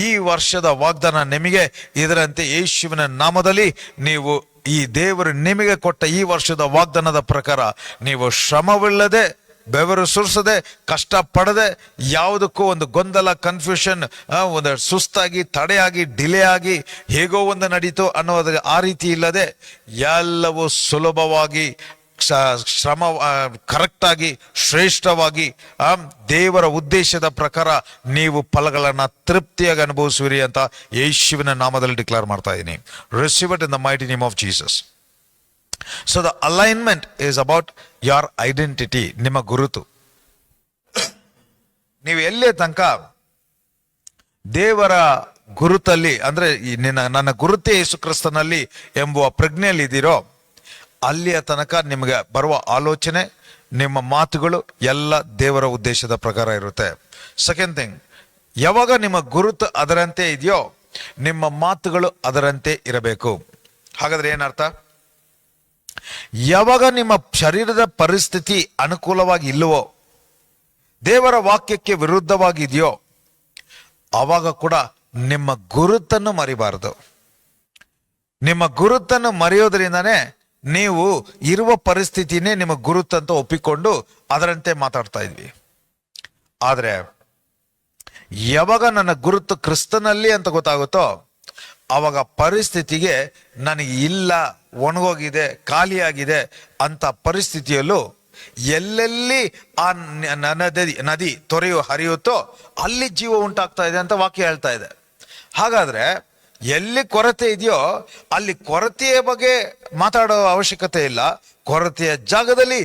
ಈ ವರ್ಷದ ವಾಗ್ದಾನ ನಿಮಗೆ ಇದರಂತೆ ಯೇಸುವಿನ ನಾಮದಲ್ಲಿ ನೀವು ಈ ದೇವರು ನಿಮಗೆ ಕೊಟ್ಟ ಈ ವರ್ಷದ ವಾಗ್ದಾನದ ಪ್ರಕಾರ ನೀವು ಶ್ರಮವಿಲ್ಲದೆ, ಬೆವರು ಸುರಿಸದೆ, ಕಷ್ಟ ಪಡದೆ, ಯಾವುದಕ್ಕೂ ಒಂದು ಗೊಂದಲ, ಕನ್ಫ್ಯೂಷನ್, ಒಂದು ಸುಸ್ತಾಗಿ, ತಡೆಯಾಗಿ, ಡಿಲೇ ಆಗಿ ಹೇಗೋ ಒಂದು ನಡೀತು ಅನ್ನೋದ್ರ ಆ ರೀತಿ ಇಲ್ಲದೆ ಎಲ್ಲವೂ ಸುಲಭವಾಗಿ ಶ್ರಮ ಕರೆಕ್ಟಾಗಿ ಶ್ರೇಷ್ಠವಾಗಿ ದೇವರ ಉದ್ದೇಶದ ಪ್ರಕಾರ ನೀವು ಫಲಗಳನ್ನ ತೃಪ್ತಿಯಾಗಿ ಅನುಭವಿಸುವಿರಿ ಅಂತ ಯೇಸುವಿನ ನಾಮದಲ್ಲಿ ಡಿಕ್ಲೇರ್ ಮಾಡ್ತಾ ಇದ್ದೀನಿ. Receive it in the mighty name of Jesus. So the alignment is about your identity, ನಿಮ್ಮ ಗುರುತು. ನೀವು ಎಲ್ಲೇ ತನಕ ದೇವರ ಗುರುತಲ್ಲಿ ಅಂದ್ರೆ ನನ್ನ ಗುರುತೇ ಯೇಸು ಕ್ರಿಸ್ತನಲ್ಲಿ ಎಂಬುವ ಪ್ರಜ್ಞೆಯಲ್ಲಿ ಇದ್ದೀರೋ ಅಲ್ಲಿಯ ತನಕ ನಿಮಗೆ ಬರುವ ಆಲೋಚನೆ, ನಿಮ್ಮ ಮಾತುಗಳು ಎಲ್ಲ ದೇವರ ಉದ್ದೇಶದ ಪ್ರಕಾರ ಇರುತ್ತೆ. ಸೆಕೆಂಡ್ ಥಿಂಗ್, ಯಾವಾಗ ನಿಮ್ಮ ಗುರುತು ಅದರಂತೆ ಇದೆಯೋ ನಿಮ್ಮ ಮಾತುಗಳು ಅದರಂತೆ ಇರಬೇಕು. ಹಾಗಾದ್ರೆ ಏನರ್ಥ? ಯಾವಾಗ ನಿಮ್ಮ ಶರೀರದ ಪರಿಸ್ಥಿತಿ ಅನುಕೂಲವಾಗಿ ಇಲ್ಲವೋ, ದೇವರ ವಾಕ್ಯಕ್ಕೆ ವಿರುದ್ಧವಾಗಿದೆಯೋ, ಆವಾಗ ಕೂಡ ನಿಮ್ಮ ಗುರುತನ್ನು ಮರಿಬಾರದು. ನಿಮ್ಮ ಗುರುತನ್ನು ಮರೆಯೋದ್ರಿಂದಾನೇ ನೀವು ಇರುವ ಪರಿಸ್ಥಿತಿನೇ ನಿಮ್ಮ ಗುರುತಂತ ಒಪ್ಪಿಕೊಂಡು ಅದರಂತೆ ಮಾತಾಡ್ತಾ ಇದ್ವಿ. ಆದ್ರೆ ಯಾವಾಗ ನನ್ನ ಗುರುತು ಕ್ರಿಸ್ತನಲ್ಲಿ ಅಂತ ಗೊತ್ತಾಗುತ್ತೋ ಆವಾಗ ಪರಿಸ್ಥಿತಿಗೆ ನನಗೆ ಇಲ್ಲ, ಒಣಗೋಗಿದೆ, ಖಾಲಿಯಾಗಿದೆ ಅಂತ ಪರಿಸ್ಥಿತಿಯಲ್ಲೂ ಎಲ್ಲೆಲ್ಲಿ ಆ ನದಿ ತೊರೆಯು ಹರಿಯುತ್ತೋ ಅಲ್ಲಿ ಜೀವ ಉಂಟಾಗ್ತಾ ಇದೆ ಅಂತ ವಾಕ್ಯ ಹೇಳ್ತಾ ಇದೆ. ಹಾಗಾದ್ರೆ ಎಲ್ಲಿ ಕೊರತೆ ಇದೆಯೋ ಅಲ್ಲಿ ಕೊರತೆಯ ಬಗ್ಗೆ ಮಾತಾಡೋ ಅವಶ್ಯಕತೆ ಇಲ್ಲ. ಕೊರತೆಯ ಜಾಗದಲ್ಲಿ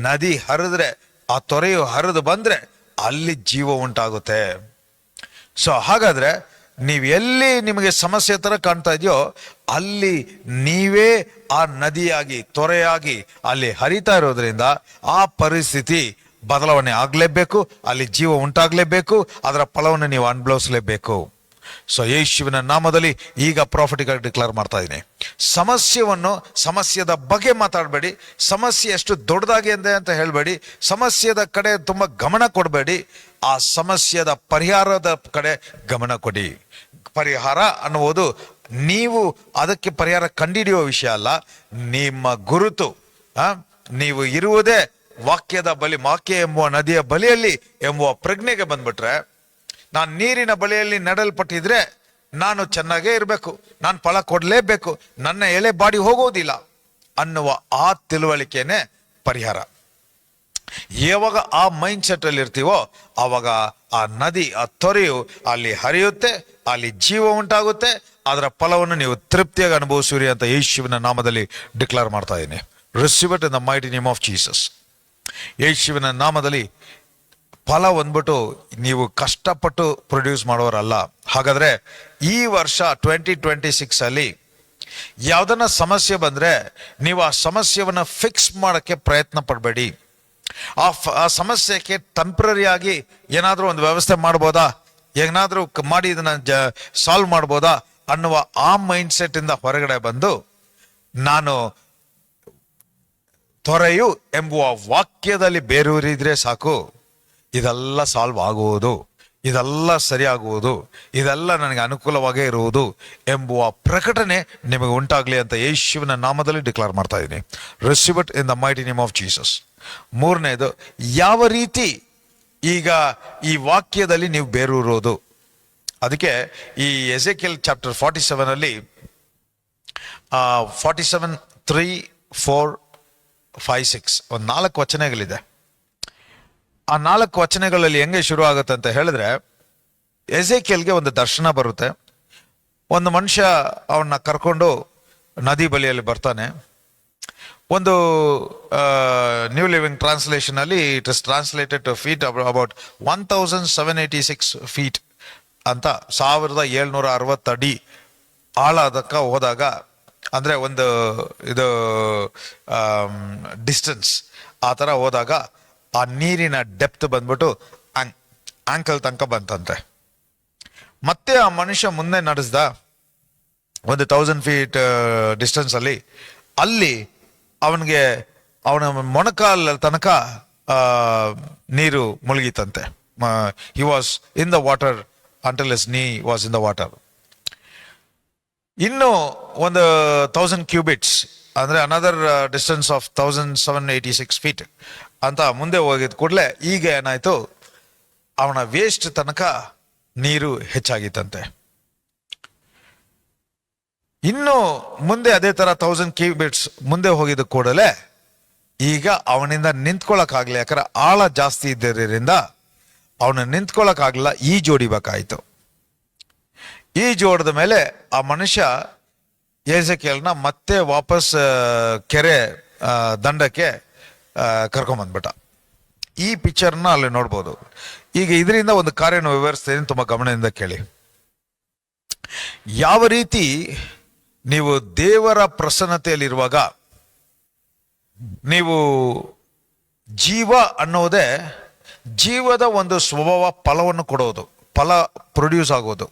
ನದಿ ಹರಿದ್ರೆ, ಆ ತೊರೆಯು ಹರಿದು ಬಂದ್ರೆ ಅಲ್ಲಿ ಜೀವ ಉಂಟಾಗುತ್ತೆ. ಸೊ ಹಾಗಾದ್ರೆ ನೀವು ಎಲ್ಲಿ ನಿಮಗೆ ಸಮಸ್ಯೆ ತರ ಕಾಣ್ತಾ ಇದೆಯೋ ಅಲ್ಲಿ ನೀವೇ ಆ ನದಿಯಾಗಿ, ತೊರೆಯಾಗಿ ಅಲ್ಲಿ ಹರಿತಾ ಇರೋದ್ರಿಂದ ಆ ಪರಿಸ್ಥಿತಿ ಬದಲಾವಣೆ ಆಗ್ಲೇಬೇಕು, ಅಲ್ಲಿ ಜೀವ ಉಂಟಾಗ್ಲೇಬೇಕು, ಅದರ ಫಲವನ್ನು ನೀವು ಅನುಭವಿಸಲೇಬೇಕು. ಸೊ ಯೇಸುವಿನ ನಾಮದಲ್ಲಿ ಈಗ ಪ್ರಾಫಿಟಿಕ್ ಆಗಿ ಡಿಕ್ಲೇರ್ ಮಾಡ್ತಾ ಇದ್ದೀನಿ. ಸಮಸ್ಯೆದ ಬಗ್ಗೆ ಮಾತಾಡಬೇಡಿ, ಸಮಸ್ಯೆ ಎಷ್ಟು ದೊಡ್ಡದಾಗಿದೆ ಅಂತ ಹೇಳಬೇಡಿ, ಸಮಸ್ಯೆದ ಕಡೆ ತುಂಬಾ ಗಮನ ಕೊಡಬೇಡಿ, ಆ ಸಮಸ್ಯೆದ ಪರಿಹಾರದ ಕಡೆ ಗಮನ ಕೊಡಿ. ಪರಿಹಾರ ಅನ್ನುವುದು ನೀವು ಅದಕ್ಕೆ ಪರಿಹಾರ ಕಂಡುಹಿಡಿಯುವ ವಿಷಯ ಅಲ್ಲ, ನಿಮ್ಮ ಗುರುತು. ನೀವು ಇರುವುದೇ ವಾಕ್ಯದ ಬಳಿ, ವಾಕ್ಯ ಎಂಬುವ ನದಿಯ ಬಳಿಯಲ್ಲಿ ಎಂಬುವ ಪ್ರಜ್ಞೆಗೆ ಬಂದ್ಬಿಟ್ರೆ, ನಾನು ನೀರಿನ ಬಳಿಯಲ್ಲಿ ನೆಡಲ್ಪಟ್ಟಿದ್ರೆ ನಾನು ಚೆನ್ನಾಗೇ ಇರಬೇಕು, ನಾನು ಫಲ ಕೊಡಲೇಬೇಕು, ನನ್ನ ಎಲೆ ಬಾಡಿ ಹೋಗೋದಿಲ್ಲ ಅನ್ನುವ ಆ ತಿಳುವಳಿಕೆನೆ ಪರಿಹಾರ. ಯಾವಾಗ ಆ ಮೈಂಡ್ ಸೆಟ್ ಅಲ್ಲಿ ಇರ್ತೀವೋ ಆವಾಗ ಆ ನದಿ, ಆ ತೊರೆಯು ಅಲ್ಲಿ ಹರಿಯುತ್ತೆ, ಅಲ್ಲಿ ಜೀವ ಉಂಟಾಗುತ್ತೆ, ಅದರ ಫಲವನ್ನು ನೀವು ತೃಪ್ತಿಯಾಗಿ ಅನುಭವಿಸುವಿರಿ ಅಂತ ಯೇಸುವಿನ ನಾಮದಲ್ಲಿ ಡಿಕ್ಲೇರ್ ಮಾಡ್ತಾ ಇದ್ದೀನಿ. Receive it in the mighty name of Jesus. ಯೇಸುವಿನ ನಾಮದಲ್ಲಿ ಫಲ ಬಂದ್ಬಿಟ್ಟು ನೀವು ಕಷ್ಟಪಟ್ಟು ಪ್ರೊಡ್ಯೂಸ್ ಮಾಡೋರಲ್ಲ. ಹಾಗಾದ್ರೆ ಈ ವರ್ಷ 2026 ಅಲ್ಲಿ ಯಾವ್ದನ್ನ ಸಮಸ್ಯೆ ಬಂದ್ರೆ ನೀವು ಆ ಸಮಸ್ಯೆವನ್ನ ಫಿಕ್ಸ್ ಮಾಡಕ್ಕೆ ಪ್ರಯತ್ನ ಪಡಬೇಡಿ. ಆ ಸಮಸ್ಯೆಗೆ ಟೆಂಪ್ರರಿ ಆಗಿ ಏನಾದ್ರೂ ಒಂದು ವ್ಯವಸ್ಥೆ ಮಾಡ್ಬೋದಾ, ಏನಾದ್ರೂ ಮಾಡಿ ಇದನ್ನ ಸಾಲ್ವ್ ಮಾಡ್ಬೋದಾ ಅನ್ನುವ ಆ ಮೈಂಡ್ ಸೆಟ್ ಇಂದ ಹೊರಗಡೆ ಬಂದು, ನಾನು ತೊರೆಯು ಎಂಬುವ ವಾಕ್ಯದಲ್ಲಿ ಬೇರೂರಿದ್ರೆ ಸಾಕು, ಇದೆಲ್ಲ ಸಾಲ್ವ್ ಆಗುವುದು, ಇದೆಲ್ಲ ಸರಿಯಾಗುವುದು, ಇದೆಲ್ಲ ನನಗೆ ಅನುಕೂಲವಾಗೇ ಇರುವುದು ಎಂಬುವ ಪ್ರಕಟಣೆ ನಿಮಗೆ ಉಂಟಾಗ್ಲಿ ಅಂತ ಯೇಸುವಿನ ನಾಮದಲ್ಲಿ ಡಿಕ್ಲೇರ್ ಮಾಡ್ತಾ ಇದ್ದೀನಿ. Receive it in the mighty name of Jesus. ಮೂರನೇದು, ಯಾವ ರೀತಿ ಈಗ ಈ ವಾಕ್ಯದಲ್ಲಿ ನೀವು ಬೇರೂರೋದು. ಅದಕ್ಕೆ ಈ ಎಜೆಕಿಯಲ್ ಚಾಪ್ಟರ್ 47 ಅಲ್ಲಿ 47, 3, 4, 5, 6 ಒಂದು 4 ವಚನಗಳಿದೆ. ಆ 4 ವಚನಗಳಲ್ಲಿ ಹೆಂಗೆ ಶುರು ಆಗುತ್ತೆ ಅಂತ ಹೇಳಿದ್ರೆ, ಎಜೆಕಿಯಲ್ಗೆ ಒಂದು ದರ್ಶನ ಬರುತ್ತೆ. ಒಂದು ಮನುಷ್ಯ ಅವನ್ನ ಕರ್ಕೊಂಡು ನದಿ ಬಳಿಯಲ್ಲಿ ಬರ್ತಾನೆ. ಒಂದು ನ್ಯೂ ಲಿವಿಂಗ್ ಟ್ರಾನ್ಸ್ಲೇಷನ್ ಅಲ್ಲಿ it is translated to feet about 1786 feet ಅಂತ, 1760 ಅಡಿ ಆಳದಕ್ಕ ಹೋದಾಗ, ಅಂದ್ರೆ ಒಂದು ಇದು ಡಿಸ್ಟೆನ್ಸ್ ಆ ಥರ ಹೋದಾಗ ಆ ನೀರಿನ ಡೆಪ್ತ್ ಬಂದ್ಬಿಟ್ಟು ಆಂಕಲ್ ತನಕ ಬಂತಂತೆ. ಮತ್ತೆ ಆ ಮನುಷ್ಯ ಮುಂದೆ ನಡೆಸ್ದ ಒಂದು 1000 ಫೀಟ್ ಡಿಸ್ಟೆನ್ಸ್ ಅಲ್ಲಿ ಅವನಿಗೆ ಅವನ ಮೊಣಕಾಲ್ ತನಕ ನೀರು ಮುಳುಗಿತಂತೆ. He was in the water until his knee was in the water. ಇನ್ನು ಒಂದು 1000 ಕ್ಯೂಬಿಟ್ಸ್ ಅಂದ್ರೆ ಅನದರ್ ಡಿಸ್ಟೆನ್ಸ್ ಆಫ್ 1786 ಫೀಟ್ ಅಂತ ಮುಂದೆ ಹೋಗಿದ ಕೂಡಲೇ ಈಗ ಏನಾಯ್ತು, ಅವನ ವೇಸ್ಟ್ ತನಕ ನೀರು ಹೆಚ್ಚಾಗಿತ್ತಂತೆ. ಇನ್ನು ಮುಂದೆ ಅದೇ ತರ 1000 ಕ್ಯೂಬಿಟ್ಸ್ ಮುಂದೆ ಹೋಗಿದ ಕೂಡಲೇ ಈಗ ಅವನಿಂದ ನಿಂತ್ಕೊಳ್ಳೋಕ್ಕಾಗಲಿ, ಯಾಕಂದ್ರೆ ಆಳ ಜಾಸ್ತಿ ಇದ್ದರಿಂದ ಅವನು ನಿಂತ್ಕೊಳ್ಳೋಕ್ಕಾಗಲಿಲ್ಲ, ಈಜೋಡಿಬೇಕಾಯಿತು. ಈಜೋಡಿದ ಮೇಲೆ ಆ ಮನುಷ್ಯ ಏಸೆಕೇಲನ್ನ ಮತ್ತೆ ವಾಪಸ್ ಕೆರೆ ದಂಡಕ್ಕೆ ಕರ್ಕೊಂಬಂದ್ಬಿಟ್ಟ. ಈ ಪಿಕ್ಚರ್ನ ಅಲ್ಲಿ ನೋಡ್ಬೋದು. ಈಗ ಇದರಿಂದ ಒಂದು ಕಾರ್ಯನ ವಿವರಿಸ್ತೇನೆ, ತುಂಬ ಗಮನದಿಂದ ಕೇಳಿ. ಯಾವ ರೀತಿ ನೀವು ದೇವರ ಪ್ರಸನ್ನತೆಯಲ್ಲಿರುವಾಗ ನೀವು ಜೀವ ಅನ್ನೋದೇ ಜೀವದ ಒಂದು ಸ್ವಭಾವ, ಫಲವನ್ನು ಕೊಡೋದು, ಫಲ ಪ್ರೊಡ್ಯೂಸ್ ಆಗೋದು.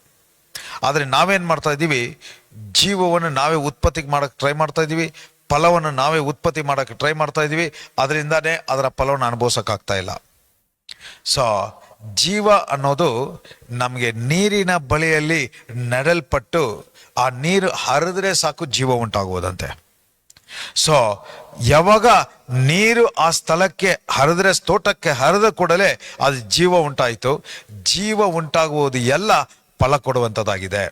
ಆದರೆ ನಾವೇನು ಮಾಡ್ತಾ ಇದ್ದೀವಿ, ಜೀವವನ್ನು ನಾವೇ ಉತ್ಪತ್ತಿ ಮಾಡೋಕ್ಕೆ ಟ್ರೈ ಮಾಡ್ತಾ ಇದ್ದೀವಿ, ಫಲವನ್ನು ನಾವೇ ಉತ್ಪತ್ತಿ ಮಾಡೋಕ್ಕೆ ಟ್ರೈ ಮಾಡ್ತಾ ಇದ್ದೀವಿ, ಅದರಿಂದಾನೇ ಅದರ ಫಲವನ್ನು ಅನುಭವಿಸೋಕ್ಕಾಗ್ತಾ ಇಲ್ಲ. ಸೊ ಜೀವ ಅನ್ನೋದು ನಮಗೆ ನೀರಿನ ಬಳಿಯಲ್ಲಿ ನೆಡಲ್ಪಟ್ಟು ಆ ನೀರು ಹರಿದ್ರೆ ಸಾಕು ಜೀವ ಉಂಟಾಗುವುದಂತೆ. ಸೊ ಯಾವಾಗ ನೀರು ಆ ಸ್ಥಳಕ್ಕೆ ಹರಿದ್ರೆ, ತೋಟಕ್ಕೆ ಹರಿದ ಕೂಡಲೇ ಅದು ಜೀವ ಉಂಟಾಯಿತು. ಜೀವ ಉಂಟಾಗುವುದು ಎಲ್ಲ ಫಲ ಕೊಡುವಂಥದ್ದಾಗಿದೆ.